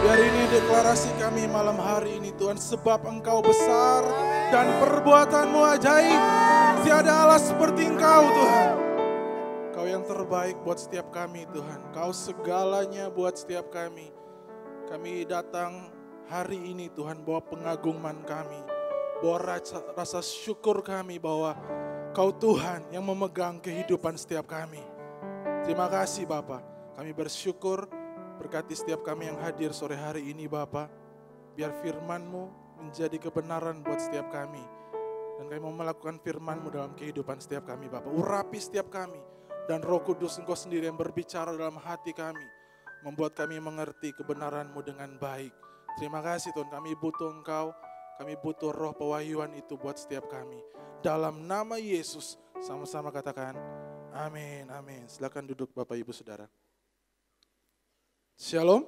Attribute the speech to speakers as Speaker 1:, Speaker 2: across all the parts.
Speaker 1: Biar ini deklarasi kami malam hari ini Tuhan, sebab Engkau besar dan perbuatan-Mu ajaib. Tiada Allah seperti Engkau Tuhan. Kau yang terbaik buat setiap kami Tuhan. Kau segalanya buat setiap kami. Kami datang hari ini Tuhan bawa pengagungan kami. Bawa rasa syukur kami bahwa Kau Tuhan yang memegang kehidupan setiap kami. Terima kasih Bapa. Kami bersyukur berkati setiap kami yang hadir sore hari ini Bapa. Biar firman-Mu menjadi kebenaran buat setiap kami. Dan kami mau melakukan firman-Mu dalam kehidupan setiap kami Bapa. Urapi setiap kami. Dan Roh Kudus Engkau sendiri yang berbicara dalam hati kami. Membuat kami mengerti kebenaran-Mu dengan baik. Terima kasih Tuhan, kami butuh Engkau. Kami butuh roh pewahyuan itu buat setiap kami. Dalam nama Yesus, sama-sama katakan, amin, amin. Silakan duduk Bapak Ibu Saudara. Shalom.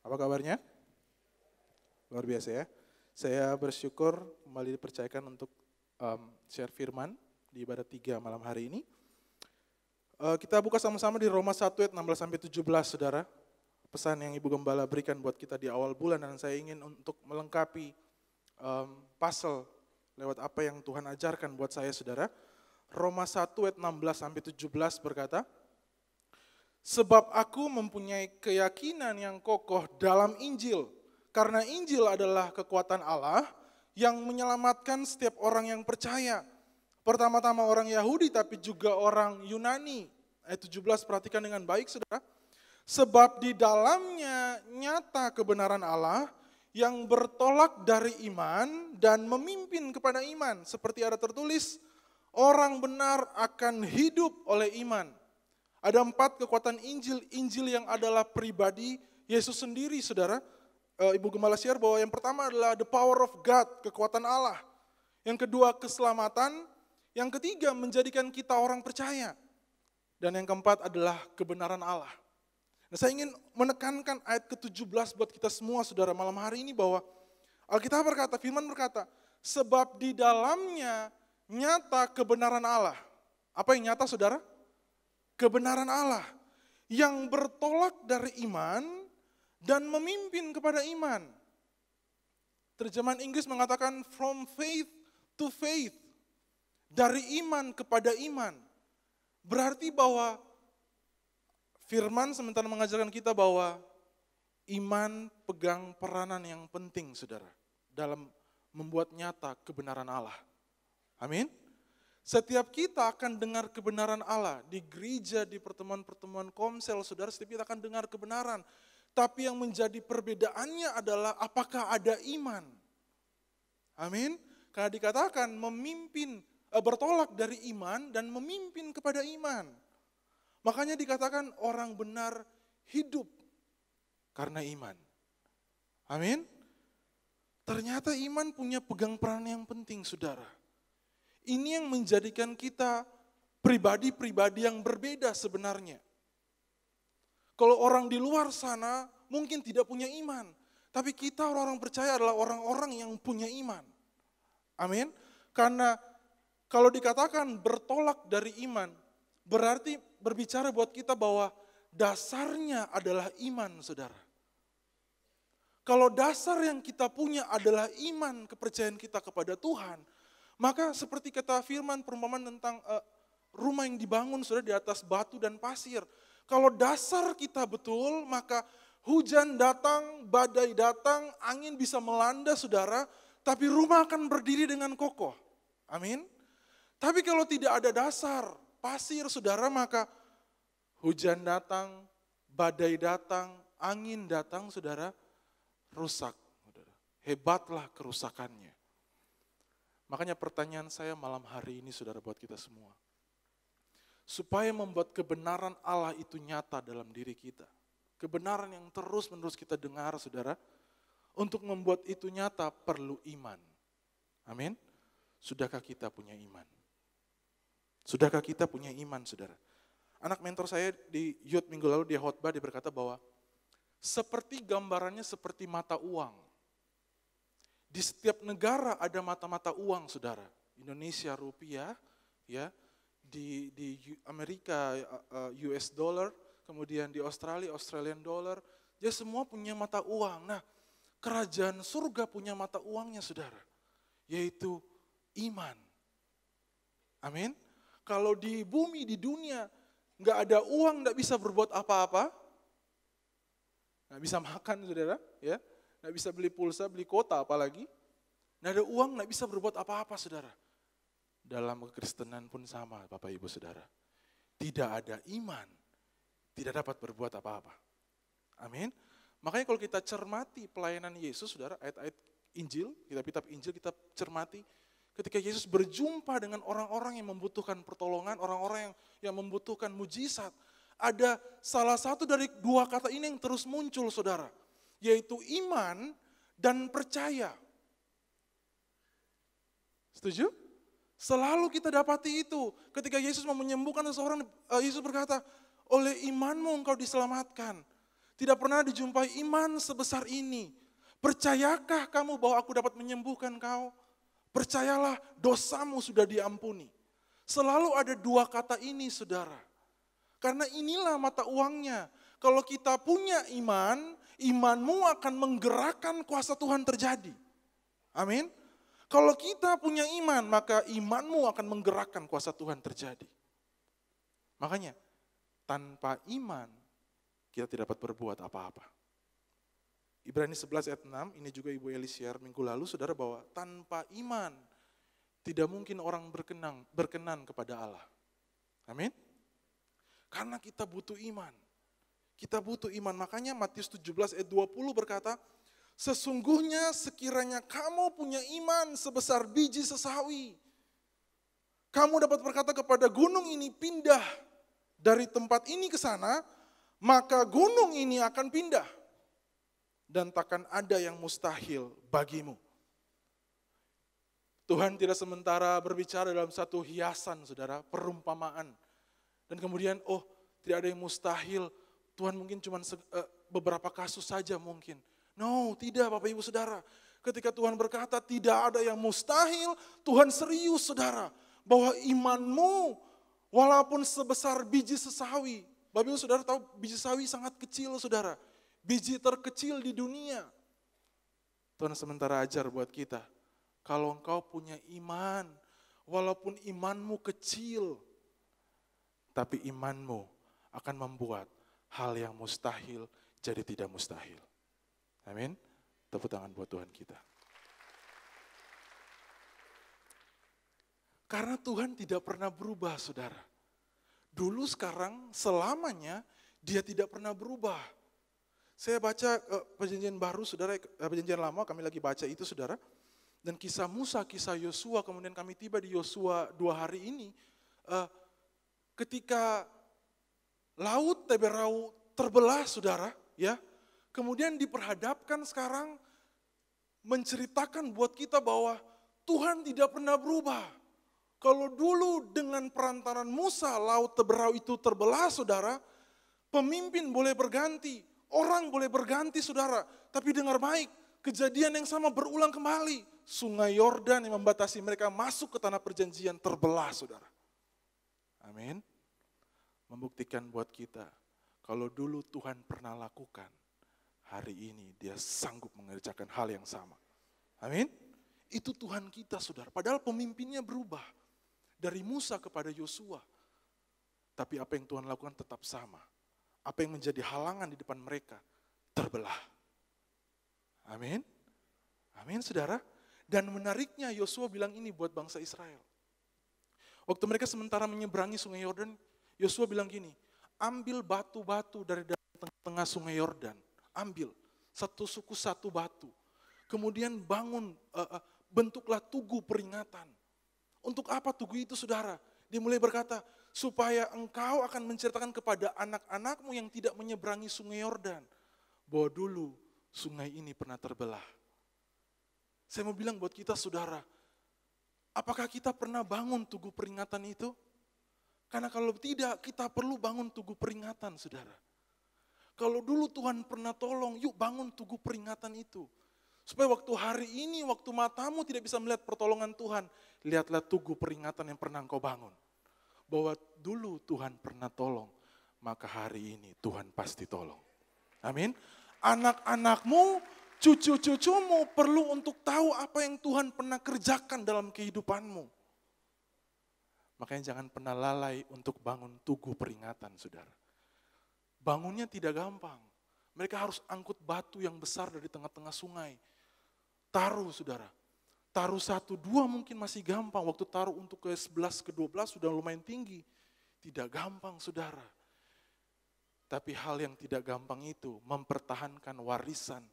Speaker 1: Apa kabarnya? Luar biasa ya. Saya bersyukur kembali dipercayakan untuk share firman di ibadah 3 malam hari ini. Kita buka sama-sama di Roma 1 ayat 16-17 Saudara. Pesan yang Ibu Gembala berikan buat kita di awal bulan dan saya ingin untuk melengkapi puzzle lewat apa yang Tuhan ajarkan buat saya Saudara. Roma 1 ayat 16-17 berkata, sebab aku mempunyai keyakinan yang kokoh dalam Injil, karena Injil adalah kekuatan Allah yang menyelamatkan setiap orang yang percaya. Pertama-tama orang Yahudi tapi juga orang Yunani. Ayat 17 perhatikan dengan baik Saudara. Sebab di dalamnya nyata kebenaran Allah yang bertolak dari iman dan memimpin kepada iman. Seperti ada tertulis, orang benar akan hidup oleh iman. Ada 4 kekuatan Injil. Injil yang adalah pribadi Yesus sendiri Saudara. Ibu Gembala share bahwa yang pertama adalah the power of God, kekuatan Allah. Yang kedua keselamatan. Yang ketiga menjadikan kita orang percaya. Dan yang keempat adalah kebenaran Allah. Nah, saya ingin menekankan ayat ke-17 buat kita semua Saudara malam hari ini bahwa Alkitab berkata, firman berkata, sebab di dalamnya nyata kebenaran Allah. Apa yang nyata Saudara? Kebenaran Allah yang bertolak dari iman dan memimpin kepada iman. Terjemahan Inggris mengatakan from faith to faith. Dari iman kepada iman. Berarti bahwa firman sementara mengajarkan kita bahwa iman pegang peranan yang penting Saudara. Dalam membuat nyata kebenaran Allah. Amin. Setiap kita akan dengar kebenaran Allah. Di gereja, di pertemuan-pertemuan komsel Saudara, setiap kita akan dengar kebenaran. Tapi yang menjadi perbedaannya adalah apakah ada iman. Amin. Karena dikatakan bertolak dari iman dan memimpin kepada iman. Makanya dikatakan orang benar hidup karena iman. Amin. Ternyata iman punya pegang peran yang penting Saudara. Ini yang menjadikan kita pribadi-pribadi yang berbeda sebenarnya. Kalau orang di luar sana mungkin tidak punya iman. Tapi kita orang-orang percaya adalah orang-orang yang punya iman. Amin. Karena kalau dikatakan bertolak dari iman, berarti berbicara buat kita bahwa dasarnya adalah iman Saudara. Kalau dasar yang kita punya adalah iman, kepercayaan kita kepada Tuhan, maka seperti kata firman perumpamaan tentang rumah yang dibangun Saudara di atas batu dan pasir. Kalau dasar kita betul, maka hujan datang, badai datang, angin bisa melanda Saudara, tapi rumah akan berdiri dengan kokoh. Amin. Tapi kalau tidak ada dasar, pasir Saudara, maka hujan datang, badai datang, angin datang Saudara, rusak. Saudara. Hebatlah kerusakannya. Makanya pertanyaan saya malam hari ini Saudara buat kita semua. Supaya membuat kebenaran Allah itu nyata dalam diri kita. Kebenaran yang terus-menerus kita dengar Saudara. Untuk membuat itu nyata perlu iman. Amin. Sudahkah kita punya iman? Sudahkah kita punya iman Saudara? Anak mentor saya di youth minggu lalu dia khotbah, dia berkata bahwa seperti gambarannya seperti mata uang. Di setiap negara ada mata-mata uang Saudara. Indonesia rupiah, ya, di Amerika US dollar, kemudian di Australia Australian dollar, Dia semua punya mata uang. Nah, kerajaan surga punya mata uangnya saudara, yaitu iman. Amin. Kalau di bumi, di dunia, nggak ada uang, nggak bisa berbuat apa-apa. Nggak bisa makan saudara, ya. Nggak bisa beli pulsa, beli kota apalagi. Nggak ada uang, nggak bisa berbuat apa-apa saudara. Dalam kekristenan pun sama Bapak Ibu Saudara. Tidak ada iman, tidak dapat berbuat apa-apa. Amin. Makanya kalau kita cermati pelayanan Yesus, saudara, ayat-ayat Injil, kitab-kitab Injil kita cermati, ketika Yesus berjumpa dengan orang-orang yang membutuhkan pertolongan, orang-orang yang membutuhkan mujizat, ada salah satu dari dua kata ini yang terus muncul, saudara, yaitu iman dan percaya. Setuju? Selalu kita dapati itu. Ketika Yesus mau menyembuhkan seseorang, Yesus berkata, oleh imanmu engkau diselamatkan. Tidak pernah dijumpai iman sebesar ini. Percayakah kamu bahwa aku dapat menyembuhkan kau? Percayalah dosamu sudah diampuni. Selalu ada dua kata ini saudara. Karena inilah mata uangnya. Kalau kita punya iman, imanmu akan menggerakkan kuasa Tuhan terjadi. Amin. Kalau kita punya iman, maka imanmu akan menggerakkan kuasa Tuhan terjadi. Makanya, tanpa iman, kita tidak dapat berbuat apa-apa. Ibrani 11 ayat 6, ini juga Ibu Eli share minggu lalu, saudara, bahwa tanpa iman, tidak mungkin orang berkenan kepada Allah. Amin. Karena kita butuh iman. Kita butuh iman, makanya Matius 17 ayat 20 berkata, sesungguhnya sekiranya kamu punya iman sebesar biji sesawi, kamu dapat berkata kepada gunung ini pindah dari tempat ini ke sana, maka gunung ini akan pindah. Dan takkan ada yang mustahil bagimu. Tuhan tidak sementara berbicara dalam satu hiasan, saudara, perumpamaan. Dan kemudian, tidak ada yang mustahil. Tuhan mungkin cuma beberapa kasus saja mungkin. No, tidak Bapak Ibu Saudara. Ketika Tuhan berkata tidak ada yang mustahil, Tuhan serius saudara. Bahwa imanmu walaupun sebesar biji sesawi. Bapak Ibu Saudara tahu biji sawi sangat kecil saudara. Biji terkecil di dunia. Tuhan sementara ajar buat kita. Kalau engkau punya iman, walaupun imanmu kecil, tapi imanmu akan membuat hal yang mustahil jadi tidak mustahil. Amin. Tepuk tangan buat Tuhan kita. Karena Tuhan tidak pernah berubah, saudara. Dulu, sekarang, selamanya Dia tidak pernah berubah. Saya baca perjanjian baru, saudara, perjanjian lama kami lagi baca itu, saudara. Dan kisah Musa, kisah Yosua, kemudian kami tiba di Yosua 2 hari ini. Ketika laut Teberau terbelah, saudara, ya. Kemudian diperhadapkan sekarang menceritakan buat kita bahwa Tuhan tidak pernah berubah. Kalau dulu dengan perantaran Musa laut Teberau itu terbelah saudara, pemimpin boleh berganti, orang boleh berganti saudara. Tapi dengar baik, kejadian yang sama berulang kembali. Sungai Yordan yang membatasi mereka masuk ke tanah perjanjian terbelah saudara. Amin. Membuktikan buat kita, kalau dulu Tuhan pernah lakukan, hari ini Dia sanggup mengerjakan hal yang sama. Amin. Itu Tuhan kita saudara. Padahal pemimpinnya berubah. Dari Musa kepada Yosua. Tapi apa yang Tuhan lakukan tetap sama. Apa yang menjadi halangan di depan mereka terbelah. Amin. Amin saudara. Dan menariknya Yosua bilang ini buat bangsa Israel. Waktu mereka sementara menyeberangi sungai Yordan, Yosua bilang gini, ambil batu-batu dari tengah sungai Yordan. Ambil, satu suku satu batu. Kemudian bentuklah tugu peringatan. Untuk apa tugu itu saudara? Dia mulai berkata, supaya engkau akan menceritakan kepada anak-anakmu yang tidak menyeberangi sungai Yordan. Bahwa dulu sungai ini pernah terbelah. Saya mau bilang buat kita saudara, apakah kita pernah bangun tugu peringatan itu? Karena kalau tidak, kita perlu bangun tugu peringatan saudara. Kalau dulu Tuhan pernah tolong, yuk bangun tugu peringatan itu. Supaya waktu hari ini, waktu matamu tidak bisa melihat pertolongan Tuhan, lihatlah tugu peringatan yang pernah engkau bangun. Bahwa dulu Tuhan pernah tolong, maka hari ini Tuhan pasti tolong. Amin. Anak-anakmu, cucu-cucumu perlu untuk tahu apa yang Tuhan pernah kerjakan dalam kehidupanmu. Makanya jangan pernah lalai untuk bangun tugu peringatan, saudara. Bangunnya tidak gampang. Mereka harus angkut batu yang besar dari tengah-tengah sungai. Taruh, saudara. Taruh 1, 2 mungkin masih gampang. Waktu taruh untuk ke 11, ke 12 sudah lumayan tinggi. Tidak gampang, saudara. Tapi hal yang tidak gampang itu mempertahankan warisan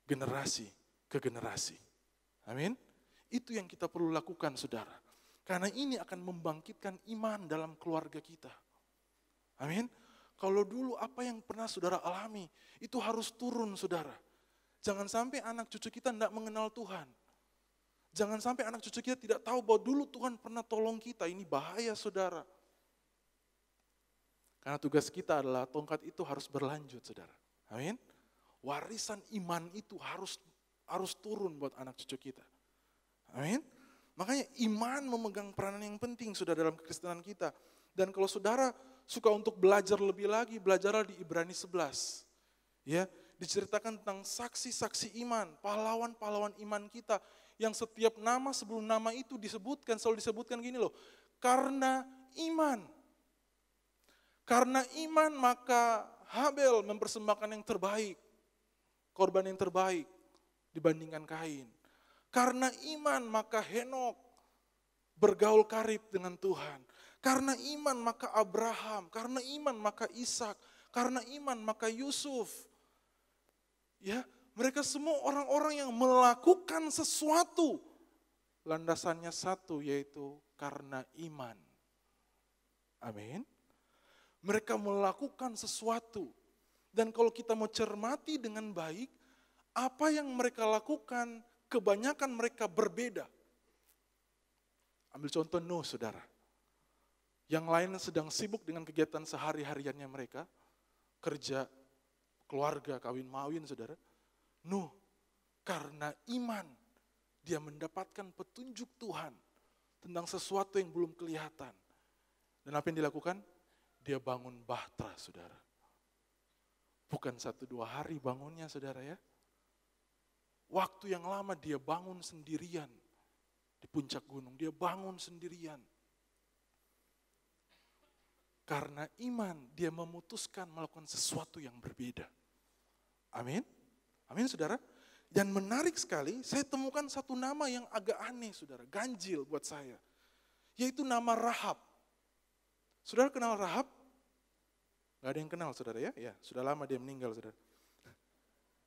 Speaker 1: generasi ke generasi. Amin. Itu yang kita perlu lakukan, saudara. Karena ini akan membangkitkan iman dalam keluarga kita. Amin. Kalau dulu apa yang pernah saudara alami, itu harus turun, saudara. Jangan sampai anak cucu kita tidak mengenal Tuhan. Jangan sampai anak cucu kita tidak tahu bahwa dulu Tuhan pernah tolong kita. Ini bahaya, saudara. Karena tugas kita adalah tongkat itu harus berlanjut, saudara. Amin. Warisan iman itu harus turun buat anak cucu kita. Amin. Makanya iman memegang peranan yang penting, saudara, dalam kekristenan kita. Dan kalau saudara suka untuk belajar lebih lagi, belajarlah di Ibrani 11. Ya, diceritakan tentang saksi-saksi iman, pahlawan-pahlawan iman kita, yang setiap nama sebelum nama itu disebutkan, selalu disebutkan gini loh, karena iman. Karena iman maka Habel mempersembahkan yang terbaik, korban yang terbaik dibandingkan Kain. Karena iman maka Henok bergaul karib dengan Tuhan. Karena iman maka Abraham, karena iman maka Ishak, karena iman maka Yusuf. Ya, mereka semua orang-orang yang melakukan sesuatu. Landasannya satu, yaitu karena iman. Amin. Mereka melakukan sesuatu. Dan kalau kita mau cermati dengan baik, apa yang mereka lakukan, kebanyakan mereka berbeda. Ambil contoh Nuh, saudara. Yang lain sedang sibuk dengan kegiatan sehari-hariannya mereka. Kerja, keluarga, kawin mawin, saudara. Nuh, karena iman, dia mendapatkan petunjuk Tuhan tentang sesuatu yang belum kelihatan. Dan apa yang dilakukan? Dia bangun bahtera, saudara. Bukan 1-2 hari bangunnya, saudara ya. Waktu yang lama dia bangun sendirian. Di puncak gunung, dia bangun sendirian. Karena iman, dia memutuskan melakukan sesuatu yang berbeda. Amin. Amin, saudara. Dan menarik sekali, saya temukan satu nama yang agak aneh, saudara. Ganjil buat saya. Yaitu nama Rahab. Saudara kenal Rahab? Gak ada yang kenal, saudara ya? Ya, sudah lama dia meninggal, saudara.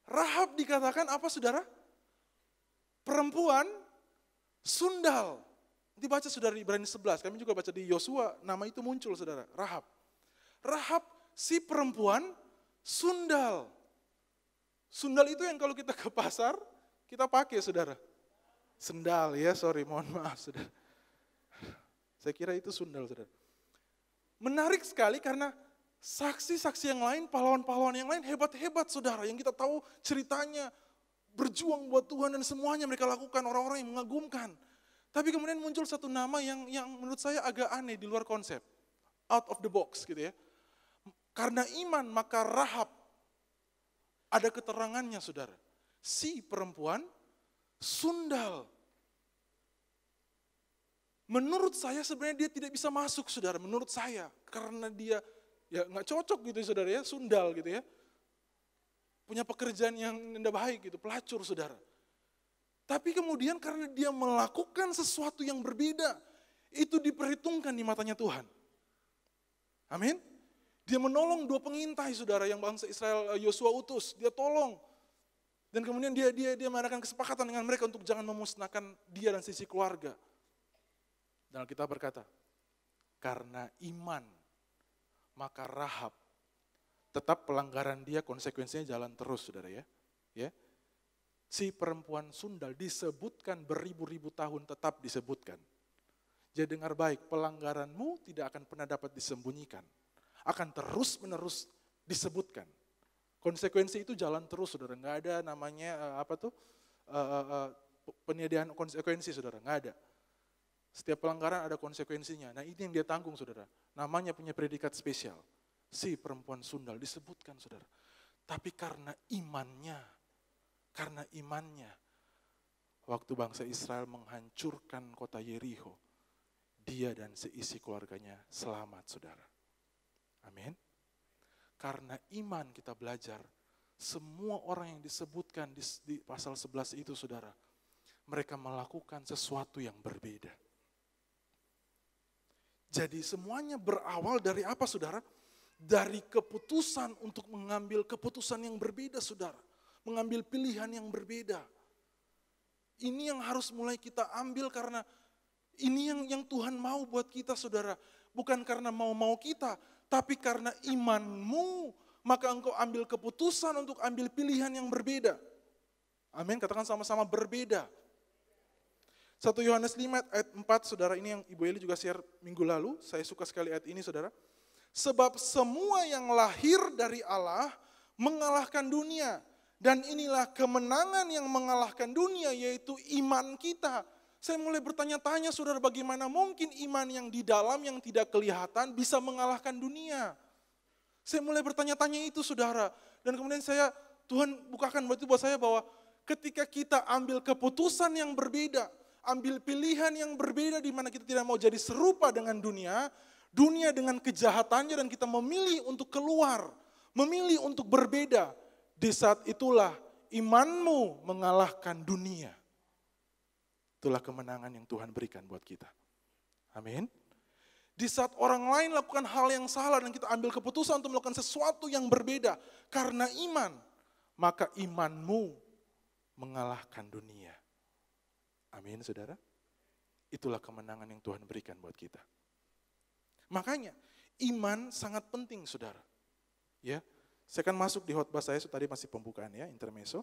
Speaker 1: Rahab dikatakan apa, saudara? Perempuan sundal. Dibaca, saudara, di Ibrani 11. Kami juga baca di Yosua, nama itu muncul, saudara. Rahab. Rahab si perempuan sundal. Sundal itu yang kalau kita ke pasar, kita pakai, saudara. Sendal, ya, sorry, mohon maaf, saudara. Saya kira itu sundal, saudara. Menarik sekali karena saksi-saksi yang lain, pahlawan-pahlawan yang lain hebat-hebat, saudara. Yang kita tahu ceritanya berjuang buat Tuhan dan semuanya mereka lakukan, orang-orang yang mengagumkan. Tapi kemudian muncul satu nama yang menurut saya agak aneh, di luar konsep. Out of the box gitu ya. Karena iman maka Rahab, ada keterangannya, saudara. Si perempuan sundal. Menurut saya sebenarnya dia tidak bisa masuk, saudara, menurut saya. Karena dia ya nggak cocok gitu, saudara ya, sundal gitu ya. Punya pekerjaan yang tidak baik gitu, pelacur, saudara. Tapi kemudian karena dia melakukan sesuatu yang berbeda, itu diperhitungkan di matanya Tuhan. Amin. Dia menolong 2 pengintai, saudara, yang bangsa Israel Yosua utus. Dia tolong. Dan kemudian dia mengadakan kesepakatan dengan mereka untuk jangan memusnahkan dia dan sisi keluarga. Dan Alkitab berkata, karena iman, maka Rahab, tetap pelanggaran dia konsekuensinya jalan terus, saudara ya. Ya. Si perempuan sundal disebutkan beribu-ribu tahun, tetap disebutkan. Jadi dengar baik, pelanggaranmu tidak akan pernah dapat disembunyikan. Akan terus-menerus disebutkan. Konsekuensi itu jalan terus, saudara. Nggak ada namanya penyediaan konsekuensi, saudara. Nggak ada. Setiap pelanggaran ada konsekuensinya. Nah, ini yang dia tanggung, saudara. Namanya punya predikat spesial. Si perempuan sundal disebutkan, saudara. Tapi karena imannya, waktu bangsa Israel menghancurkan kota Yeriko, dia dan seisi keluarganya selamat, saudara. Amin. Karena iman kita belajar, semua orang yang disebutkan di pasal 11 itu, saudara, mereka melakukan sesuatu yang berbeda. Jadi semuanya berawal dari apa, saudara? Dari keputusan untuk mengambil keputusan yang berbeda, saudara. Mengambil pilihan yang berbeda. Ini yang harus mulai kita ambil karena ini yang Tuhan mau buat kita, saudara. Bukan karena mau-mau kita, tapi karena imanmu, maka engkau ambil keputusan untuk ambil pilihan yang berbeda. Amin, katakan sama-sama berbeda. 1 Yohanes 5 ayat 4, saudara, ini yang Ibu Eli juga share minggu lalu. Saya suka sekali ayat ini, saudara. Sebab semua yang lahir dari Allah mengalahkan dunia. Dan inilah kemenangan yang mengalahkan dunia, yaitu iman kita. Saya mulai bertanya-tanya, saudara, bagaimana mungkin iman yang di dalam, yang tidak kelihatan, bisa mengalahkan dunia? Saya mulai bertanya-tanya itu, saudara. Dan kemudian Tuhan bukakan buat saya bahwa ketika kita ambil keputusan yang berbeda, ambil pilihan yang berbeda di mana kita tidak mau jadi serupa dengan dunia dengan kejahatannya, dan kita memilih untuk keluar, memilih untuk berbeda. Di saat itulah imanmu mengalahkan dunia. Itulah kemenangan yang Tuhan berikan buat kita. Amin. Di saat orang lain lakukan hal yang salah dan kita ambil keputusan untuk melakukan sesuatu yang berbeda karena iman, maka imanmu mengalahkan dunia. Amin, saudara. Itulah kemenangan yang Tuhan berikan buat kita. Makanya iman sangat penting, saudara. Ya, saya akan masuk di khotbah saya, tadi masih pembukaan ya, intermezzo.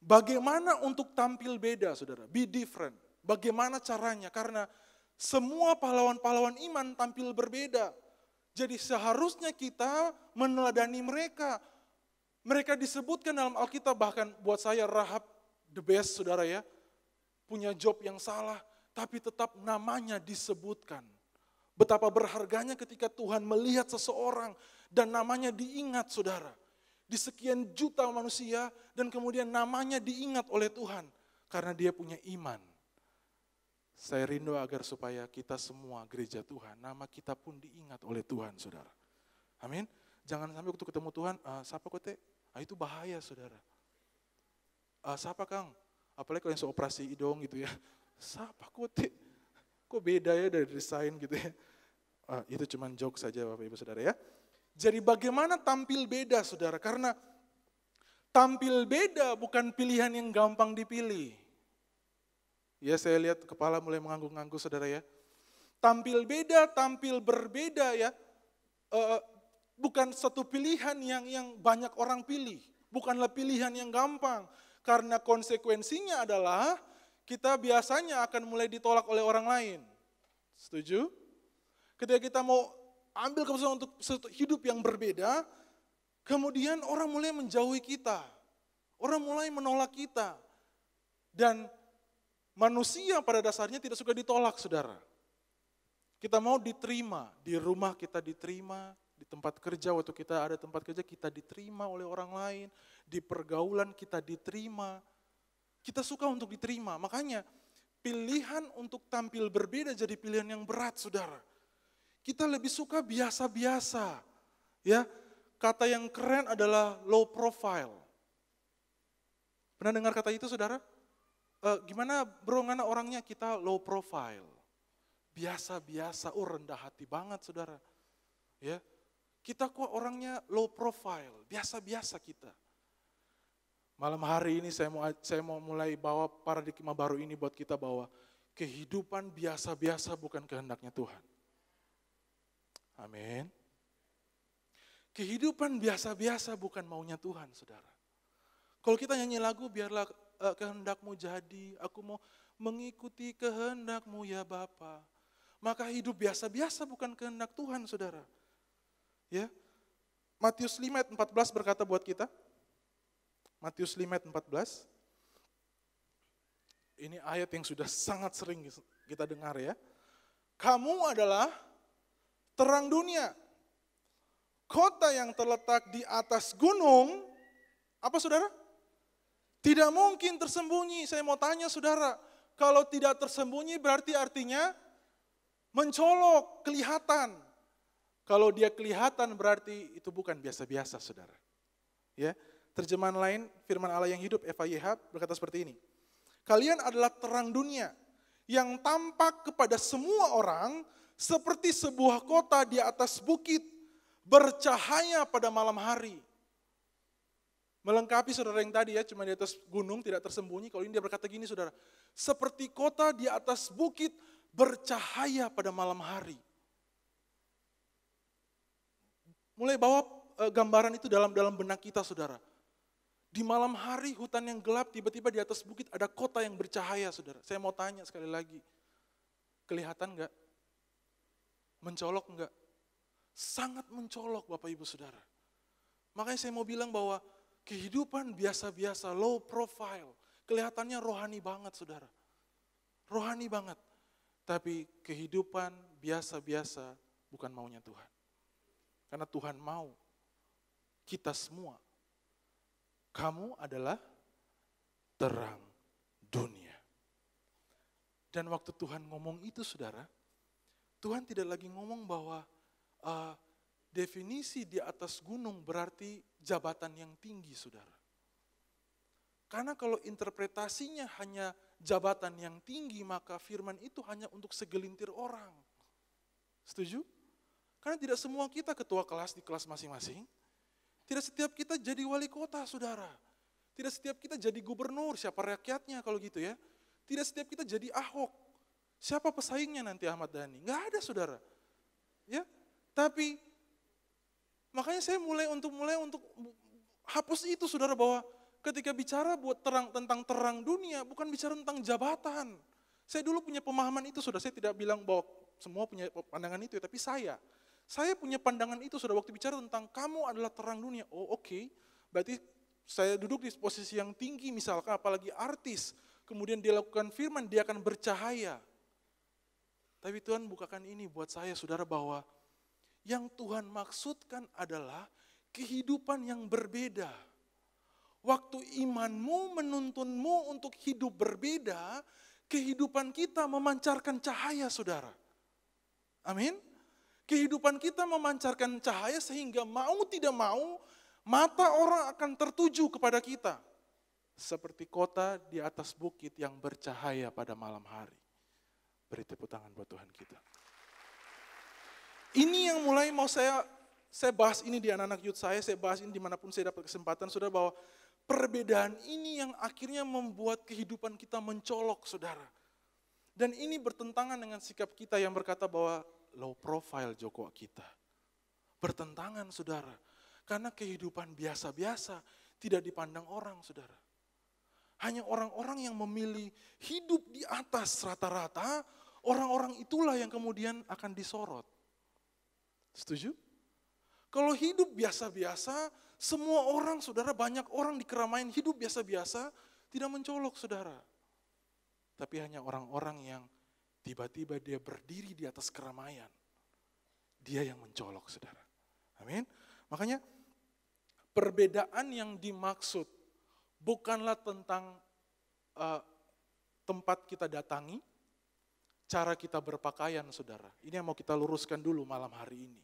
Speaker 1: Bagaimana untuk tampil beda, saudara? Be different. Bagaimana caranya? Karena semua pahlawan-pahlawan iman tampil berbeda. Jadi seharusnya kita meneladani mereka. Mereka disebutkan dalam Alkitab, bahkan buat saya Rahab the best, saudara ya. Punya job yang salah, tapi tetap namanya disebutkan. Betapa berharganya ketika Tuhan melihat seseorang dan namanya diingat, saudara. Di sekian juta manusia dan kemudian namanya diingat oleh Tuhan. Karena dia punya iman. Saya rindu agar supaya kita semua gereja Tuhan, nama kita pun diingat oleh Tuhan, saudara. Amin. Jangan sampai waktu ketemu Tuhan, siapa kote? Itu bahaya, saudara. Siapa Kang? Apalagi kalau yang seoperasi hidung gitu ya. Siapa kote? Kok beda ya dari desain gitu ya. Itu cuma joke saja Bapak Ibu Saudara ya. Jadi bagaimana tampil beda, saudara? Karena tampil beda bukan pilihan yang gampang dipilih. Ya, saya lihat kepala mulai mengangguk-angguk, saudara ya. Tampil beda, tampil berbeda ya. Bukan satu pilihan yang banyak orang pilih. Bukanlah pilihan yang gampang. Karena konsekuensinya adalah kita biasanya akan mulai ditolak oleh orang lain. Setuju? Ketika kita mau ambil keputusan untuk hidup yang berbeda, kemudian orang mulai menjauhi kita. Orang mulai menolak kita. Dan manusia pada dasarnya tidak suka ditolak, saudara. Kita mau diterima, di rumah kita diterima, di tempat kerja waktu kita ada tempat kerja kita diterima oleh orang lain, di pergaulan kita diterima. Kita suka untuk diterima, makanya pilihan untuk tampil berbeda jadi pilihan yang berat, saudara. Kita lebih suka biasa-biasa. Ya, kata yang keren adalah low profile. Pernah dengar kata itu, saudara? Gimana bro, ngana orangnya? Kita low profile. Biasa-biasa, rendah hati banget, saudara. Ya, kita kok orangnya low profile, biasa-biasa kita. Malam hari ini saya mau mulai bawa paradigma baru ini buat kita, bahwa kehidupan biasa-biasa bukan kehendaknya Tuhan. Amin. Kehidupan biasa-biasa bukan maunya Tuhan, saudara. Kalau kita nyanyi lagu, biarlah kehendakmu jadi, aku mau mengikuti kehendakmu ya Bapa. Maka hidup biasa-biasa bukan kehendak Tuhan, saudara. Ya, Matius 5 ayat 14 berkata buat kita. Matius 5 ayat 14. Ini ayat yang sudah sangat sering kita dengar ya. Kamu adalah terang dunia. Kota yang terletak di atas gunung, apa saudara? Tidak mungkin tersembunyi. Saya mau tanya saudara, kalau tidak tersembunyi berarti artinya mencolok, kelihatan. Kalau dia kelihatan berarti itu bukan biasa-biasa saudara. Ya, terjemahan lain firman Allah yang hidup FIYH berkata seperti ini. Kalian adalah terang dunia yang tampak kepada semua orang seperti sebuah kota di atas bukit bercahaya pada malam hari. Melengkapi saudara yang tadi ya, cuma di atas gunung tidak tersembunyi. Kalau ini dia berkata gini saudara, seperti kota di atas bukit bercahaya pada malam hari. Mulai bawa gambaran itu dalam benak kita saudara. Di malam hari hutan yang gelap tiba-tiba di atas bukit ada kota yang bercahaya saudara. Saya mau tanya sekali lagi, kelihatan enggak? Mencolok enggak? Sangat mencolok Bapak Ibu Saudara. Makanya saya mau bilang bahwa kehidupan biasa-biasa, low profile, kelihatannya rohani banget saudara. Rohani banget. Tapi kehidupan biasa-biasa bukan maunya Tuhan. Karena Tuhan mau kita semua. Kamu adalah terang dunia. Dan waktu Tuhan ngomong itu saudara, Tuhan tidak lagi ngomong bahwa definisi di atas gunung berarti jabatan yang tinggi saudara. Karena kalau interpretasinya hanya jabatan yang tinggi, maka firman itu hanya untuk segelintir orang. Setuju? Karena tidak semua kita ketua kelas di kelas masing-masing. Tidak setiap kita jadi wali kota, saudara. Tidak setiap kita jadi gubernur, siapa rakyatnya kalau gitu ya. Tidak setiap kita jadi Ahok. Siapa pesaingnya nanti Ahmad Dhani? Enggak ada, saudara. Ya, tapi makanya saya mulai untuk hapus itu, saudara, bahwa ketika bicara buat tentang terang dunia, bukan bicara tentang jabatan. Saya dulu punya pemahaman itu, saudara. Saya tidak bilang bahwa semua punya pandangan itu, tapi saya punya pandangan itu, saudara, waktu bicara tentang kamu adalah terang dunia. Oh oke, berarti saya duduk di posisi yang tinggi misalkan, apalagi artis, kemudian dia lakukan firman, dia akan bercahaya. Tapi Tuhan bukakan ini buat saya, saudara, bahwa yang Tuhan maksudkan adalah kehidupan yang berbeda. Waktu imanmu menuntunmu untuk hidup berbeda, kehidupan kita memancarkan cahaya, saudara. Amin. Kehidupan kita memancarkan cahaya sehingga mau tidak mau, mata orang akan tertuju kepada kita. Seperti kota di atas bukit yang bercahaya pada malam hari. Beri tepuk tangan buat Tuhan kita. Ini yang mulai mau saya bahas ini di anak-anak youth saya bahas ini dimanapun saya dapat kesempatan, saudara, bahwa perbedaan ini yang akhirnya membuat kehidupan kita mencolok, saudara. Dan ini bertentangan dengan sikap kita yang berkata bahwa low profile Joko kita. Bertentangan, saudara. Karena kehidupan biasa-biasa tidak dipandang orang, saudara. Hanya orang-orang yang memilih hidup di atas rata-rata, orang-orang itulah yang kemudian akan disorot. Setuju? Kalau hidup biasa-biasa, semua orang, saudara, banyak orang di keramaian hidup biasa-biasa, tidak mencolok, saudara. Tapi hanya orang-orang yang tiba-tiba dia berdiri di atas keramaian. Dia yang mencolok, saudara. Amin. Makanya perbedaan yang dimaksud bukanlah tentang tempat kita datangi, cara kita berpakaian, saudara. Ini yang mau kita luruskan dulu malam hari ini.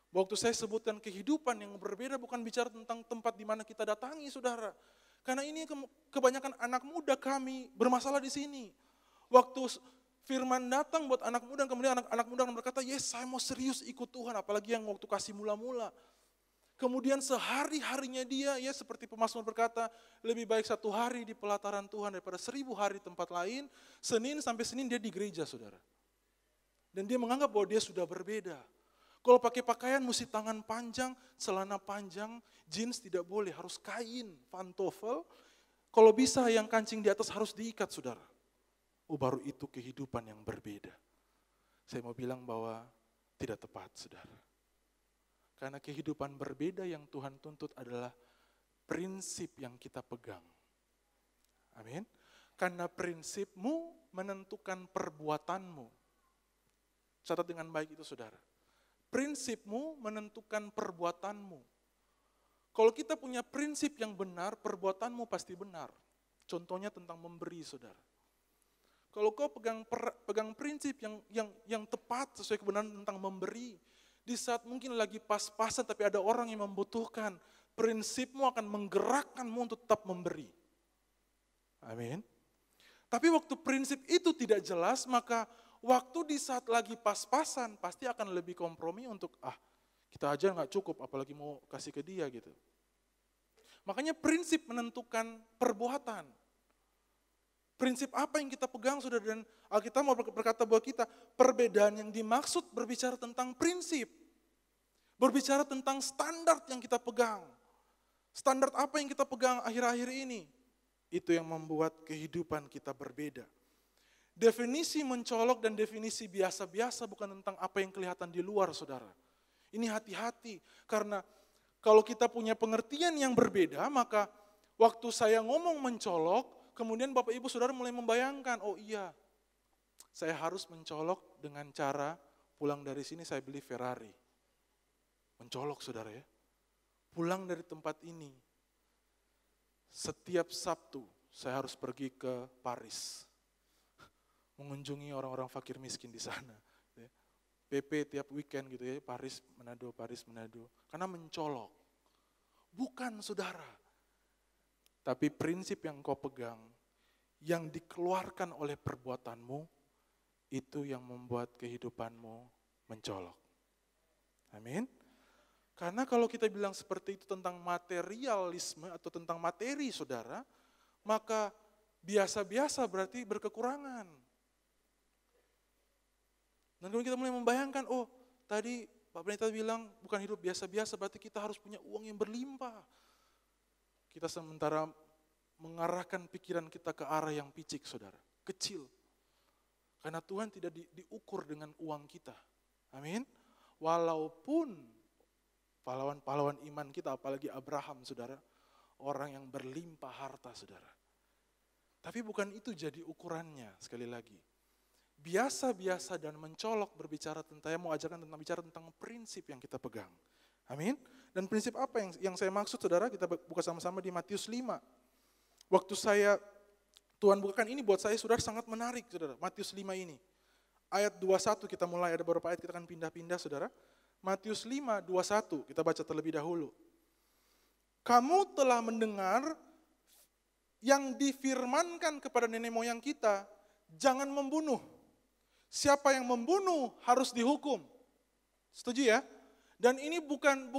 Speaker 1: Waktu saya sebutkan kehidupan yang berbeda bukan bicara tentang tempat di mana kita datangi, saudara. Karena ini kebanyakan anak muda kami bermasalah di sini. Waktu firman datang buat anak muda, kemudian anak muda akan berkata, yes, saya mau serius ikut Tuhan, apalagi yang waktu kasih mula-mula. Kemudian sehari-harinya dia, ya seperti pemazmur berkata, lebih baik 1 hari di pelataran Tuhan daripada 1000 hari tempat lain, Senin sampai Senin dia di gereja, saudara. Dan dia menganggap bahwa dia sudah berbeda. Kalau pakai pakaian mesti tangan panjang, celana panjang, jeans tidak boleh, harus kain, pantofel. Kalau bisa yang kancing di atas harus diikat, saudara. Oh, baru itu kehidupan yang berbeda. Saya mau bilang bahwa tidak tepat, saudara. Karena kehidupan berbeda yang Tuhan tuntut adalah prinsip yang kita pegang. Amin. Karena prinsipmu menentukan perbuatanmu. Catat dengan baik itu, saudara. Prinsipmu menentukan perbuatanmu. Kalau kita punya prinsip yang benar, perbuatanmu pasti benar. Contohnya tentang memberi, saudara. Kalau kau pegang prinsip yang tepat sesuai kebenaran tentang memberi, di saat mungkin lagi pas-pasan tapi ada orang yang membutuhkan, prinsipmu akan menggerakkanmu untuk tetap memberi. Amin. Tapi waktu prinsip itu tidak jelas, maka waktu di saat lagi pas-pasan pasti akan lebih kompromi untuk kita aja nggak cukup, apalagi mau kasih ke dia gitu. Makanya prinsip menentukan perbuatan. Prinsip apa yang kita pegang, saudara, dan Alkitab mau berkata bahwa kita, perbedaan yang dimaksud berbicara tentang prinsip. Berbicara tentang standar yang kita pegang. Standar apa yang kita pegang akhir-akhir ini? Itu yang membuat kehidupan kita berbeda. Definisi mencolok dan definisi biasa-biasa bukan tentang apa yang kelihatan di luar, saudara. Ini hati-hati, karena kalau kita punya pengertian yang berbeda, maka waktu saya ngomong mencolok, kemudian Bapak Ibu Saudara mulai membayangkan, oh iya, saya harus mencolok dengan cara pulang dari sini saya beli Ferrari. Mencolok, saudara ya. Pulang dari tempat ini, setiap Sabtu saya harus pergi ke Paris. Mengunjungi orang-orang fakir miskin di sana. PP tiap weekend gitu ya, Paris, Manado. Karena mencolok. Bukan, saudara. Tapi prinsip yang kau pegang, yang dikeluarkan oleh perbuatanmu, itu yang membuat kehidupanmu mencolok. Amin. Karena kalau kita bilang seperti itu tentang materialisme atau tentang materi, saudara, maka biasa-biasa berarti berkekurangan. Dan kalau kita mulai membayangkan, oh tadi Pak Pendeta bilang bukan hidup biasa-biasa, berarti kita harus punya uang yang berlimpah. Kita sementara mengarahkan pikiran kita ke arah yang picik, saudara. Kecil. Karena Tuhan tidak diukur dengan uang kita. Amin. Walaupun pahlawan-pahlawan iman kita, apalagi Abraham, saudara. Orang yang berlimpah harta, saudara. Tapi bukan itu jadi ukurannya, sekali lagi. Biasa-biasa dan mencolok berbicara tentang, saya mau ajarkan tentang bicara tentang prinsip yang kita pegang. Amin. Dan prinsip apa yang saya maksud, saudara? Kita buka sama-sama di Matius 5. Waktu Tuhan bukakan ini buat saya, saudara, sangat menarik, saudara. Matius 5 ini. Ayat 21 kita mulai, ada beberapa ayat kita akan pindah-pindah, saudara. Matius 5, 21, kita baca terlebih dahulu. Kamu telah mendengar yang difirmankan kepada nenek moyang kita, jangan membunuh. Siapa yang membunuh harus dihukum. Setuju ya? Dan ini bukan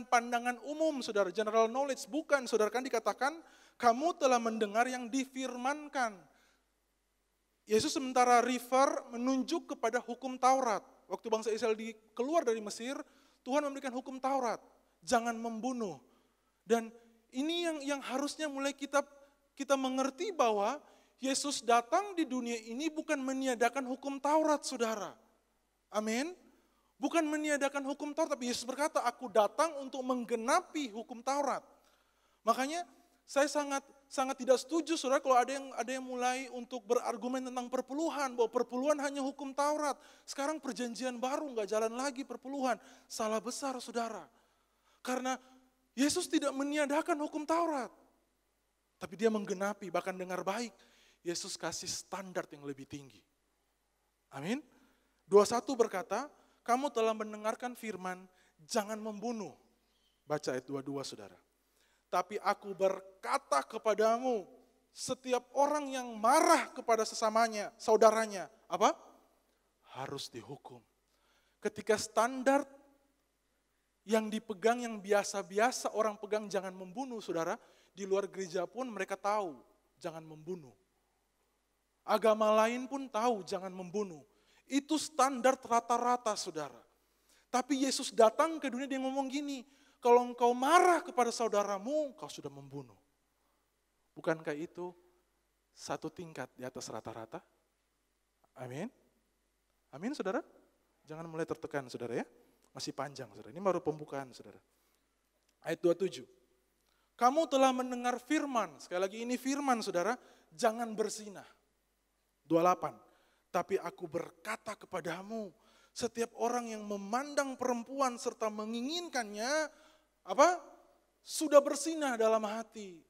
Speaker 1: pandangan umum, saudara, general knowledge, bukan, saudara, kan dikatakan kamu telah mendengar yang difirmankan. Yesus sementara menunjuk kepada hukum Taurat. Waktu bangsa Israel keluar dari Mesir, Tuhan memberikan hukum Taurat, jangan membunuh. Dan ini yang harusnya mulai kita mengerti bahwa Yesus datang di dunia ini bukan meniadakan hukum Taurat, saudara. Amin. Bukan meniadakan hukum Taurat, tapi Yesus berkata, aku datang untuk menggenapi hukum Taurat. Makanya saya sangat tidak setuju, saudara, kalau ada yang mulai untuk berargumen tentang perpuluhan, bahwa perpuluhan hanya hukum Taurat. Sekarang perjanjian baru, nggak jalan lagi perpuluhan. Salah besar, saudara. Karena Yesus tidak meniadakan hukum Taurat. Tapi dia menggenapi, bahkan dengar baik. Yesus kasih standar yang lebih tinggi. Amin. 21 berkata, kamu telah mendengarkan firman, jangan membunuh. Baca ayat 22, saudara. Tapi aku berkata kepadamu, setiap orang yang marah kepada sesamanya, saudaranya, apa? Harus dihukum. Ketika standar yang dipegang yang biasa-biasa orang pegang jangan membunuh, saudara, di luar gereja pun mereka tahu, jangan membunuh. Agama lain pun tahu jangan membunuh. Itu standar rata-rata, saudara. Tapi Yesus datang ke dunia, dia ngomong gini, kalau engkau marah kepada saudaramu, kau sudah membunuh. Bukankah itu satu tingkat di atas rata-rata? Amin. Amin, saudara. Jangan mulai tertekan, saudara ya. Masih panjang, saudara. Ini baru pembukaan, saudara. Ayat 27. Kamu telah mendengar firman, sekali lagi ini firman, saudara, jangan berzinah. 28. Tapi aku berkata kepadamu, Setiap orang yang memandang perempuan serta menginginkannya, sudah bersinah dalam hati.